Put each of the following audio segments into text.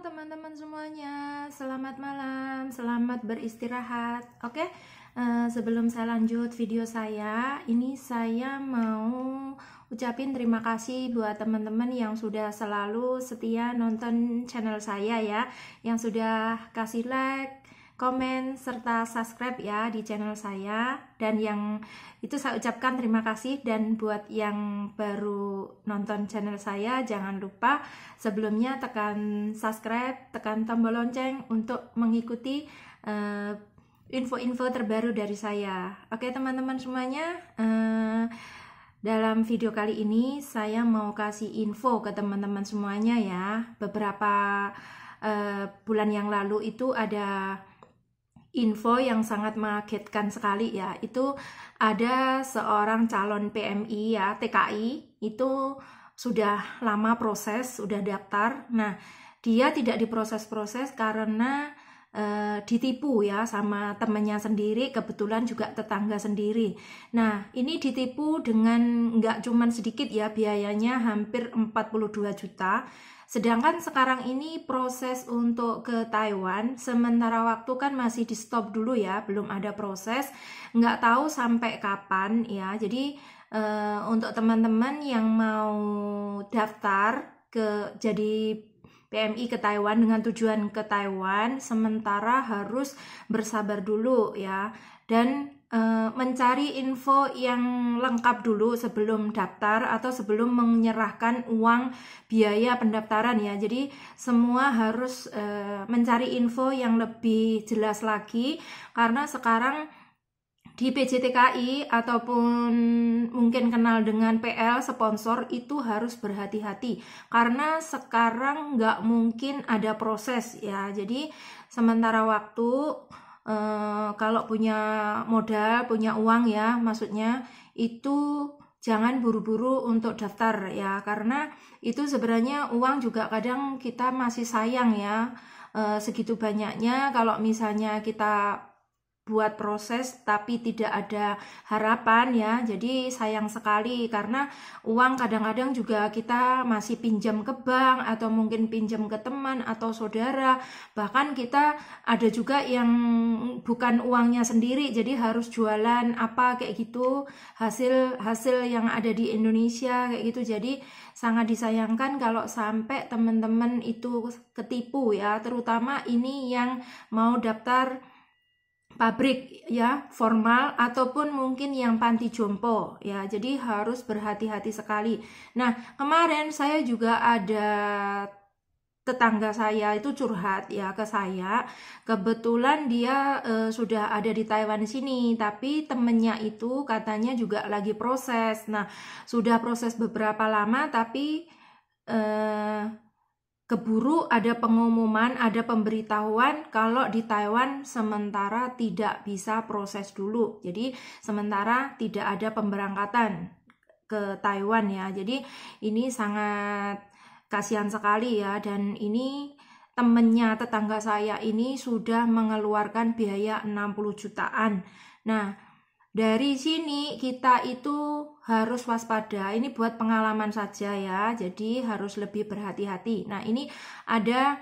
teman-teman semuanya, selamat malam, selamat beristirahat. Oke, sebelum saya lanjut video saya, ini saya mau ucapin terima kasih buat teman-teman yang sudah selalu setia nonton channel saya ya, yang sudah kasih like, komen, serta subscribe ya di channel saya. Dan yang itu saya ucapkan terima kasih. Dan buat yang baru nonton channel saya, jangan lupa sebelumnya tekan subscribe, tekan tombol lonceng untuk mengikuti info-info terbaru dari saya. Oke teman-teman semuanya, dalam video kali ini saya mau kasih info ke teman-teman semuanya ya. Beberapa bulan yang lalu itu ada info yang sangat mengagetkan sekali ya. Itu ada seorang calon PMI ya, TKI, itu sudah lama proses, sudah daftar. Nah, dia tidak diproses-proses karena ditipu ya sama temennya sendiri, kebetulan juga tetangga sendiri. Nah, ini ditipu dengan nggak cuman sedikit ya, biayanya hampir 42 juta. Sedangkan sekarang ini proses untuk ke Taiwan, sementara waktu kan masih di stop dulu ya, belum ada proses, nggak tahu sampai kapan ya. Jadi untuk teman-teman yang mau daftar jadi PMI ke Taiwan dengan tujuan ke Taiwan, sementara harus bersabar dulu ya, dan mencari info yang lengkap dulu sebelum daftar atau sebelum menyerahkan uang biaya pendaftaran ya. Jadi semua harus mencari info yang lebih jelas lagi, karena sekarang di PJTKI ataupun mungkin kenal dengan PL sponsor itu harus berhati-hati, karena sekarang nggak mungkin ada proses ya. Jadi sementara waktu kalau punya modal, punya uang ya, maksudnya itu jangan buru-buru untuk daftar ya, karena itu sebenarnya uang juga kadang kita masih sayang ya, segitu banyaknya. Kalau misalnya kita buat proses tapi tidak ada harapan ya, jadi sayang sekali, karena uang kadang-kadang juga kita masih pinjam ke bank atau mungkin pinjam ke teman atau saudara, bahkan kita ada juga yang bukan uangnya sendiri, jadi harus jualan apa kayak gitu, hasil yang ada di Indonesia kayak gitu. Jadi sangat disayangkan kalau sampai teman-teman itu ketipu ya, terutama ini yang mau daftar pabrik ya, formal ataupun mungkin yang panti jompo ya. Jadi harus berhati-hati sekali. Nah, kemarin saya juga ada tetangga saya itu curhat ya ke saya. Kebetulan dia sudah ada di Taiwan sini, tapi temennya itu katanya juga lagi proses. Nah, sudah proses beberapa lama, tapi keburu ada pengumuman, ada pemberitahuan kalau di Taiwan sementara tidak bisa proses dulu. Jadi sementara tidak ada pemberangkatan ke Taiwan ya. Jadi ini sangat kasihan sekali ya, dan ini temennya tetangga saya ini sudah mengeluarkan biaya 60 jutaan. Nah, dari sini kita itu harus waspada. Ini buat pengalaman saja ya, jadi harus lebih berhati-hati. Nah, ini ada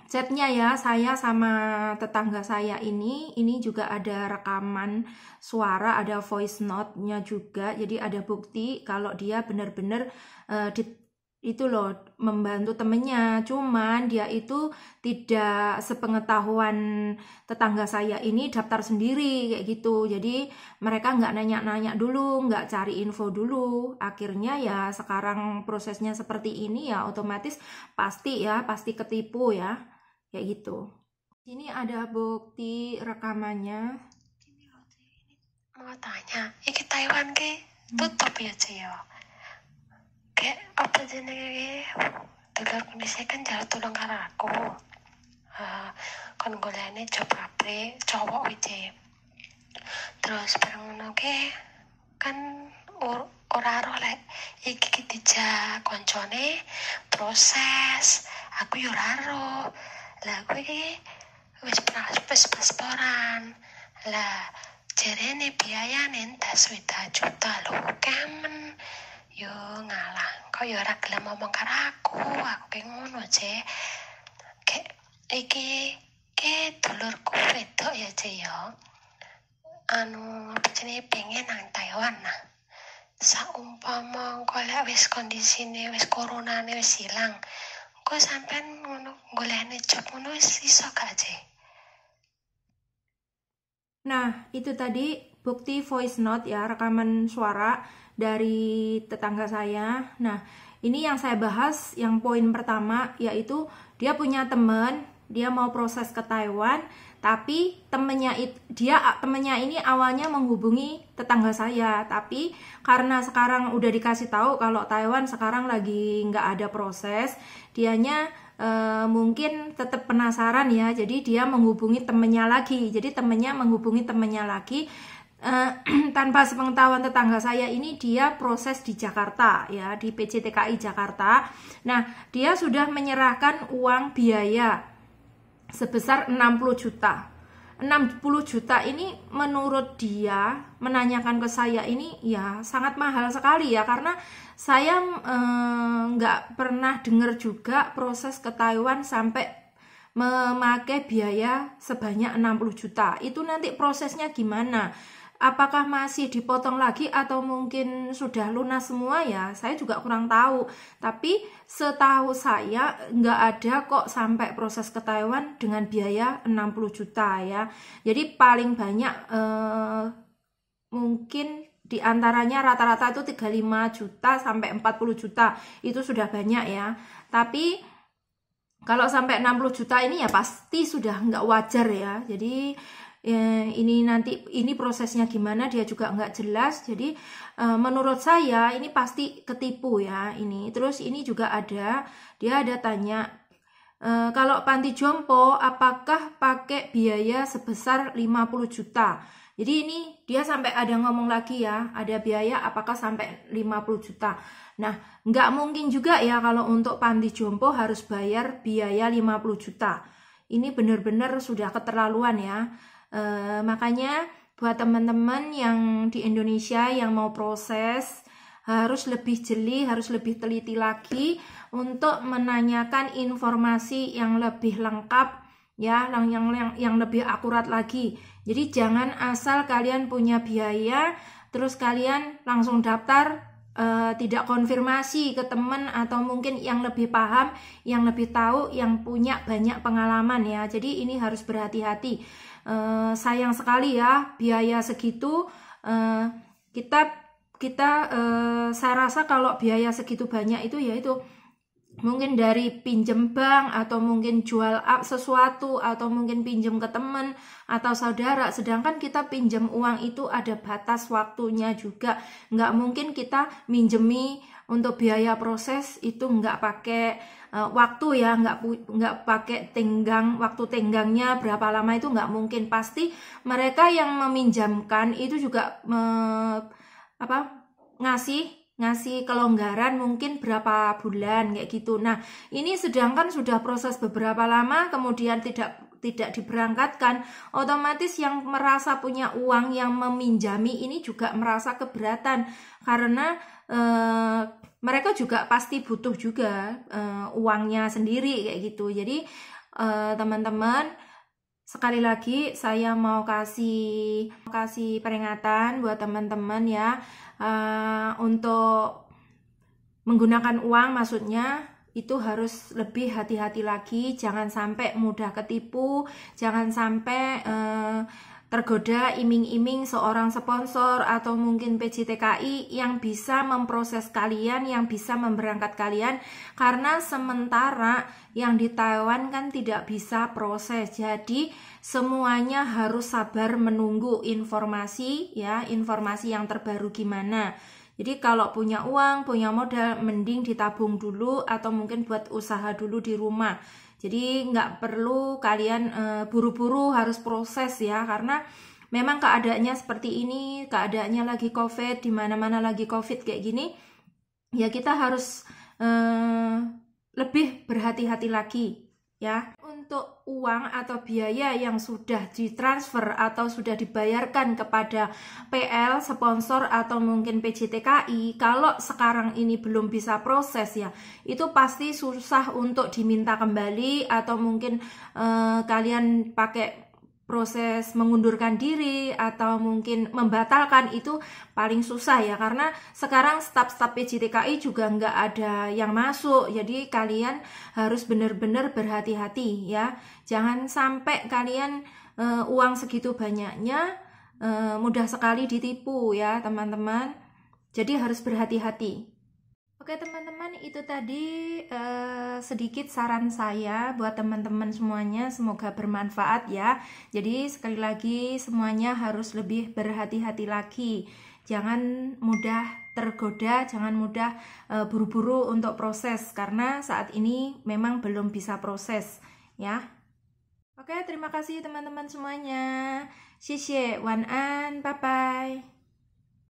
chatnya ya, saya sama tetangga saya ini juga ada rekaman suara, ada voice note-nya juga. Jadi ada bukti kalau dia benar-benar itu loh membantu temennya. Cuman dia itu tidak sepengetahuan tetangga saya ini daftar sendiri kayak gitu. Jadi mereka nggak nanya-nanya dulu, nggak cari info dulu. Akhirnya ya sekarang prosesnya seperti ini ya, otomatis pasti ketipu ya, kayak gitu. Ini ada bukti rekamannya. Mau tanya, iki Taiwan ke tutup ya Cio? Kayak apa jenenge dulur kondisi kan jalan tolong karo aku. Kon golekne job pabrik cowok iki. Terus bareng ngono ke kan ora roh lek iki dijak koncone proses. Aku yo ora roh. Lah aku iki wis pasporan. Lah jarene biayane entas 20 juta lho, kemen. Yo ngalah, kok yo ora gelem ngomong karo aku kayak ngono, Ce. iki dulurku wedok ya Ce ya. Jenenge pengen nang Taiwan nah. Saumpama golek wis kondisine wis coronane wis ilang. Engko sampean ngono golekne job ngono wis iso gak Ce? Nah, itu tadi bukti voice note ya, rekaman suara dari tetangga saya. Nah, ini yang saya bahas, yang poin pertama yaitu dia punya teman, dia mau proses ke Taiwan, tapi temennya ini awalnya menghubungi tetangga saya, tapi karena sekarang udah dikasih tahu kalau Taiwan sekarang lagi nggak ada proses, dianya mungkin tetap penasaran ya, jadi dia menghubungi temennya lagi. Jadi temennya menghubungi temennya lagi tanpa sepengetahuan tetangga saya ini, dia proses di Jakarta ya, di PJTKI Jakarta. Nah, dia sudah menyerahkan uang biaya sebesar 60 juta. 60 juta ini menurut dia menanyakan ke saya ini ya sangat mahal sekali ya, karena saya nggak pernah dengar juga proses ke Taiwan sampai memakai biaya sebanyak 60 juta. Itu nanti prosesnya gimana? Apakah masih dipotong lagi atau mungkin sudah lunas semua ya? Saya juga kurang tahu. Tapi setahu saya nggak ada kok sampai proses ke Taiwan dengan biaya 60 juta ya. Jadi paling banyak mungkin diantaranya rata-rata itu 35 juta sampai 40 juta. Itu sudah banyak ya. Tapi kalau sampai 60 juta ini ya pasti sudah nggak wajar ya. Jadi ini prosesnya gimana dia juga nggak jelas. Jadi menurut saya ini pasti ketipu ya ini. Terus ini juga dia ada tanya kalau panti jompo apakah pakai biaya sebesar 50 juta. Jadi ini dia sampai ada ngomong lagi ya, ada biaya apakah sampai 50 juta. Nah, nggak mungkin juga ya kalau untuk panti jompo harus bayar biaya 50 juta. Ini benar-benar sudah keterlaluan ya. Makanya buat teman-teman yang di Indonesia yang mau proses harus lebih jeli, harus lebih teliti lagi untuk menanyakan informasi yang lebih lengkap ya, yang lebih akurat lagi. Jadi jangan asal kalian punya biaya terus kalian langsung daftar, tidak konfirmasi ke teman atau mungkin yang lebih paham, yang lebih tahu, yang punya banyak pengalaman ya. Jadi ini harus berhati-hati. Sayang sekali ya biaya segitu. Saya rasa kalau biaya segitu banyak itu ya itu mungkin dari pinjem bank atau mungkin jual sesuatu atau mungkin pinjem ke teman atau saudara. Sedangkan kita pinjam uang itu ada batas waktunya juga. Nggak mungkin kita minjemi untuk biaya proses itu nggak pakai waktu ya, nggak pakai waktu tenggangnya berapa lama itu nggak mungkin. Pasti mereka yang meminjamkan itu juga ngasih kelonggaran mungkin berapa bulan kayak gitu. Nah, ini sedangkan sudah proses beberapa lama kemudian tidak diberangkatkan, otomatis yang merasa punya uang yang meminjami ini juga merasa keberatan karena mereka juga pasti butuh juga uangnya sendiri kayak gitu. Jadi teman-teman, sekali lagi saya mau kasih peringatan buat teman-teman ya, untuk menggunakan uang maksudnya itu harus lebih hati-hati lagi, jangan sampai mudah ketipu, jangan sampai tergoda iming-iming seorang sponsor atau mungkin PJTKI yang bisa memproses kalian, yang bisa memberangkat kalian, karena sementara yang di Taiwan kan tidak bisa proses. Jadi semuanya harus sabar menunggu informasi ya, informasi yang terbaru gimana. Jadi kalau punya uang, punya modal, mending ditabung dulu atau mungkin buat usaha dulu di rumah. Jadi nggak perlu kalian buru-buru harus proses ya, karena memang keadaannya seperti ini, keadaannya lagi COVID, di mana-mana lagi COVID kayak gini, ya kita harus lebih berhati-hati lagi ya. untuk uang atau biaya yang sudah ditransfer atau sudah dibayarkan kepada PL, sponsor atau mungkin PJTKI, kalau sekarang ini belum bisa proses ya, itu pasti susah untuk diminta kembali atau mungkin kalian pakai proses mengundurkan diri atau mungkin membatalkan, itu paling susah ya, karena sekarang staf-staf PJTKI juga nggak ada yang masuk. Jadi kalian harus benar-benar berhati-hati ya, jangan sampai kalian uang segitu banyaknya mudah sekali ditipu ya teman-teman. Jadi harus berhati-hati. Oke teman-teman, itu tadi sedikit saran saya buat teman-teman semuanya, semoga bermanfaat ya. Jadi sekali lagi semuanya harus lebih berhati-hati lagi. Jangan mudah tergoda, jangan mudah buru-buru untuk proses, karena saat ini memang belum bisa proses ya. Oke, terima kasih teman-teman semuanya. Xie xie, wan an, bye bye.